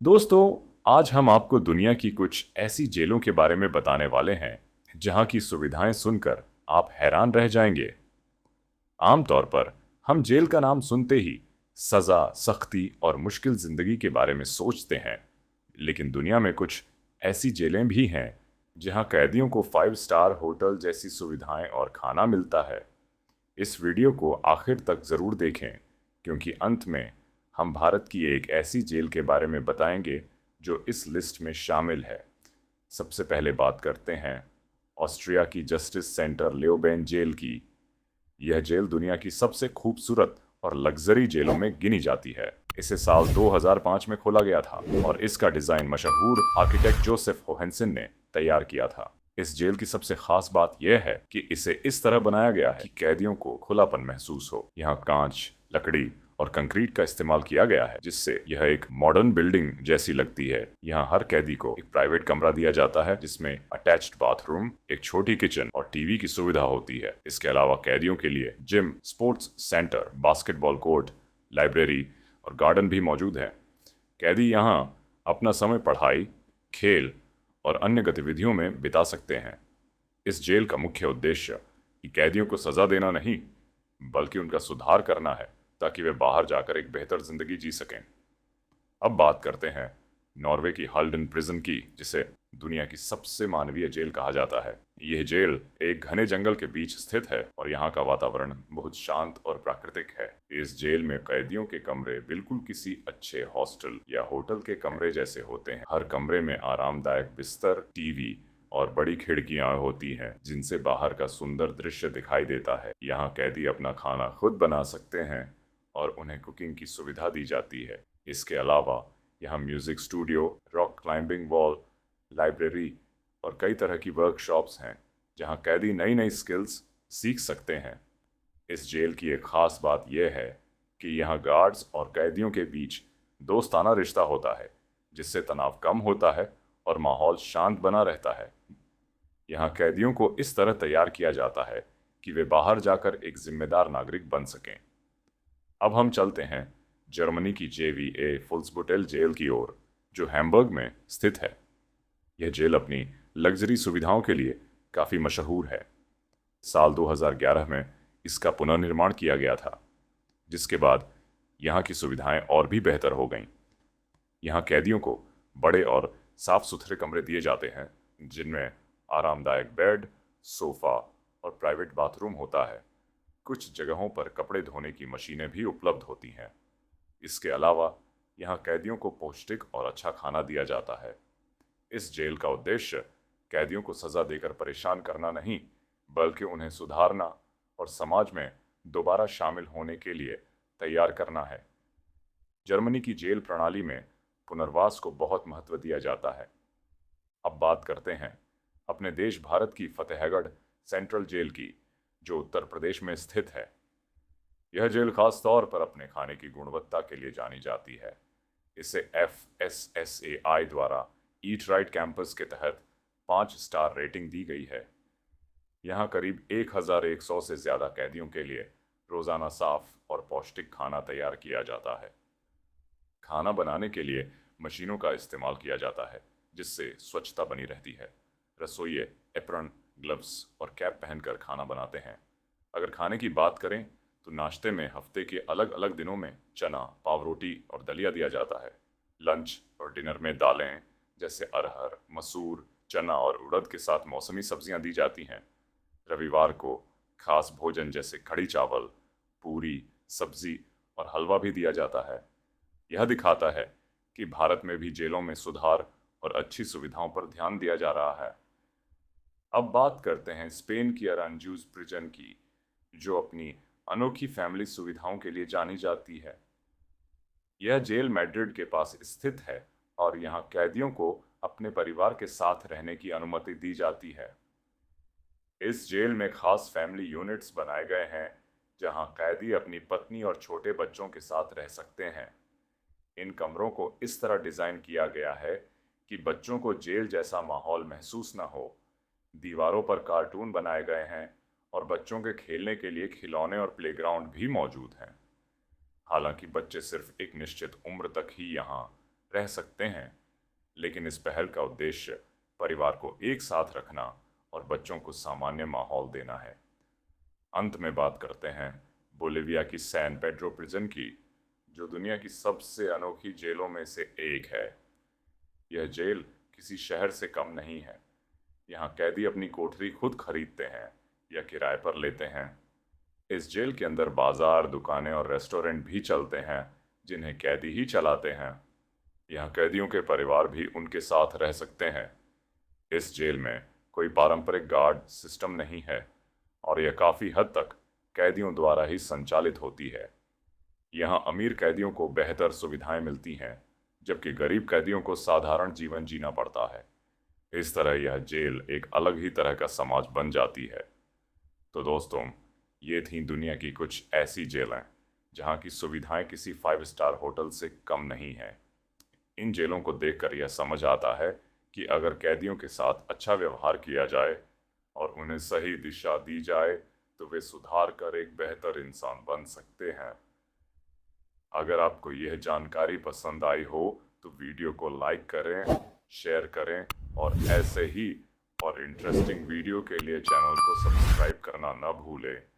दोस्तों, आज हम आपको दुनिया की कुछ ऐसी जेलों के बारे में बताने वाले हैं जहां की सुविधाएं सुनकर आप हैरान रह जाएंगे। आमतौर पर हम जेल का नाम सुनते ही सजा, सख्ती और मुश्किल जिंदगी के बारे में सोचते हैं, लेकिन दुनिया में कुछ ऐसी जेलें भी हैं जहां कैदियों को 5 स्टार होटल जैसी सुविधाएं और खाना मिलता है। इस वीडियो को आखिर तक जरूर देखें, क्योंकि अंत में हम भारत की एक ऐसी जेल के बारे में बताएंगे जो इस लिस्ट में शामिल है। सबसे पहले बात करते हैं ऑस्ट्रिया की जस्टिस सेंटर लियोबेन जेल की। यह जेल दुनिया की सबसे खूबसूरत और लग्जरी जेलों में गिनी जाती है। इसे साल 2005 में खोला गया था और इसका डिजाइन मशहूर आर्किटेक्ट जोसेफ होहेंसन ने तैयार किया था। इस जेल की सबसे खास बात यह है कि इसे इस तरह बनाया गया है कि कैदियों को खुलापन महसूस हो। यहाँ कांच, लकड़ी और कंक्रीट का इस्तेमाल किया गया है, जिससे यह एक मॉडर्न बिल्डिंग जैसी लगती है। यहाँ हर कैदी को एक प्राइवेट कमरा दिया जाता है, जिसमें अटैच्ड बाथरूम, एक छोटी किचन और टीवी की सुविधा होती है। इसके अलावा कैदियों के लिए gym, sports centre, basketball court, library और गार्डन भी मौजूद है। कैदी यहाँ अपना समय पढ़ाई, खेल और अन्य गतिविधियों में बिता सकते हैं। इस जेल का मुख्य उद्देश्य कि कैदियों को सजा देना नहीं, बल्कि उनका सुधार करना है, ताकि वे बाहर जाकर एक बेहतर जिंदगी जी सकें। अब बात करते हैं नॉर्वे की हल्डन प्रिजन की, जिसे दुनिया की सबसे मानवीय जेल कहा जाता है। यह जेल एक घने जंगल के बीच स्थित है और यहाँ का वातावरण बहुत शांत और प्राकृतिक है। इस जेल में कैदियों के कमरे बिल्कुल किसी अच्छे हॉस्टल या होटल के कमरे जैसे होते हैं। हर कमरे में आरामदायक बिस्तर, टीवी और बड़ी खिड़कियां होती हैं, जिनसे बाहर का सुंदर दृश्य दिखाई देता है। यहाँ कैदी अपना खाना खुद बना सकते हैं और उन्हें कुकिंग की सुविधा दी जाती है। इसके अलावा यहाँ music studio, rock climbing wall, library और कई तरह की वर्कशॉप्स हैं, जहाँ कैदी नई नई स्किल्स सीख सकते हैं। इस जेल की एक खास बात यह है कि यहाँ गार्ड्स और कैदियों के बीच दोस्ताना रिश्ता होता है, जिससे तनाव कम होता है और माहौल शांत बना रहता है। यहाँ कैदियों को इस तरह तैयार किया जाता है कि वे बाहर जाकर एक जिम्मेदार नागरिक बन सकें। अब हम चलते हैं जर्मनी की JVA फुल्सबुटेल जेल की ओर, जो हैम्बर्ग में स्थित है। यह जेल अपनी लग्जरी सुविधाओं के लिए काफ़ी मशहूर है। साल 2011 में इसका पुनर्निर्माण किया गया था, जिसके बाद यहाँ की सुविधाएं और भी बेहतर हो गईं। यहाँ कैदियों को बड़े और साफ सुथरे कमरे दिए जाते हैं, जिनमें आरामदायक बेड, सोफा और प्राइवेट बाथरूम होता है। कुछ जगहों पर कपड़े धोने की मशीनें भी उपलब्ध होती हैं। इसके अलावा यहाँ कैदियों को पौष्टिक और अच्छा खाना दिया जाता है। इस जेल का उद्देश्य कैदियों को सजा देकर परेशान करना नहीं, बल्कि उन्हें सुधारना और समाज में दोबारा शामिल होने के लिए तैयार करना है। जर्मनी की जेल प्रणाली में पुनर्वास को बहुत महत्व दिया जाता है। अब बात करते हैं अपने देश भारत की फतेहगढ़ सेंट्रल जेल की, जो उत्तर प्रदेश में स्थित है। यह जेल खास तौर पर अपने खाने की गुणवत्ता के लिए जानी जाती है। इसे FSSAI द्वारा ईट राइट कैंपस के तहत 5 स्टार रेटिंग दी गई है। यहाँ करीब 1100 से ज़्यादा कैदियों के लिए रोज़ाना साफ और पौष्टिक खाना तैयार किया जाता है। खाना बनाने के लिए मशीनों का इस्तेमाल किया जाता है, जिससे स्वच्छता बनी रहती है। रसोइये एप्रन, ग्लव्स और कैप पहनकर खाना बनाते हैं। अगर खाने की बात करें तो नाश्ते में हफ्ते के अलग अलग दिनों में चना, पाव रोटी और दलिया दिया जाता है। लंच और डिनर में दालें जैसे अरहर, मसूर, चना और उड़द के साथ मौसमी सब्जियां दी जाती हैं। रविवार को खास भोजन जैसे कढ़ी चावल, पूरी, सब्जी और हलवा भी दिया जाता है। यह दिखाता है कि भारत में भी जेलों में सुधार और अच्छी सुविधाओं पर ध्यान दिया जा रहा है। अब बात करते हैं स्पेन की अरांजूज प्रिजन की, जो अपनी अनोखी फैमिली सुविधाओं के लिए जानी जाती है। यह जेल मैड्रिड के पास स्थित है और यहाँ कैदियों को अपने परिवार के साथ रहने की अनुमति दी जाती है। इस जेल में खास फैमिली यूनिट्स बनाए गए हैं, जहाँ कैदी अपनी पत्नी और छोटे बच्चों के साथ रह सकते हैं। इन कमरों को इस तरह डिज़ाइन किया गया है कि बच्चों को जेल जैसा माहौल महसूस न हो। दीवारों पर कार्टून बनाए गए हैं और बच्चों के खेलने के लिए खिलौने और प्लेग्राउंड भी मौजूद हैं। हालांकि बच्चे सिर्फ एक निश्चित उम्र तक ही यहाँ रह सकते हैं, लेकिन इस पहल का उद्देश्य परिवार को एक साथ रखना और बच्चों को सामान्य माहौल देना है। अंत में बात करते हैं बोलिविया की सैन पेड्रो प्रिजन की, जो दुनिया की सबसे अनोखी जेलों में से एक है। यह जेल किसी शहर से कम नहीं है। यहाँ कैदी अपनी कोठरी खुद खरीदते हैं या किराए पर लेते हैं। इस जेल के अंदर बाजार, दुकानें और रेस्टोरेंट भी चलते हैं, जिन्हें कैदी ही चलाते हैं। यहाँ कैदियों के परिवार भी उनके साथ रह सकते हैं। इस जेल में कोई पारंपरिक गार्ड सिस्टम नहीं है और यह काफ़ी हद तक कैदियों द्वारा ही संचालित होती है। यहाँ अमीर कैदियों को बेहतर सुविधाएं मिलती हैं, जबकि गरीब कैदियों को साधारण जीवन जीना पड़ता है। इस तरह यह जेल एक अलग ही तरह का समाज बन जाती है। तो दोस्तों, ये थी दुनिया की कुछ ऐसी जेलें जहाँ की सुविधाएं किसी 5 स्टार होटल से कम नहीं हैं। इन जेलों को देखकर यह समझ आता है कि अगर कैदियों के साथ अच्छा व्यवहार किया जाए और उन्हें सही दिशा दी जाए तो वे सुधार कर एक बेहतर इंसान बन सकते हैं। अगर आपको यह जानकारी पसंद आई हो तो वीडियो को लाइक करें, शेयर करें और ऐसे ही और इंटरेस्टिंग वीडियो के लिए चैनल को सब्सक्राइब करना न भूलें।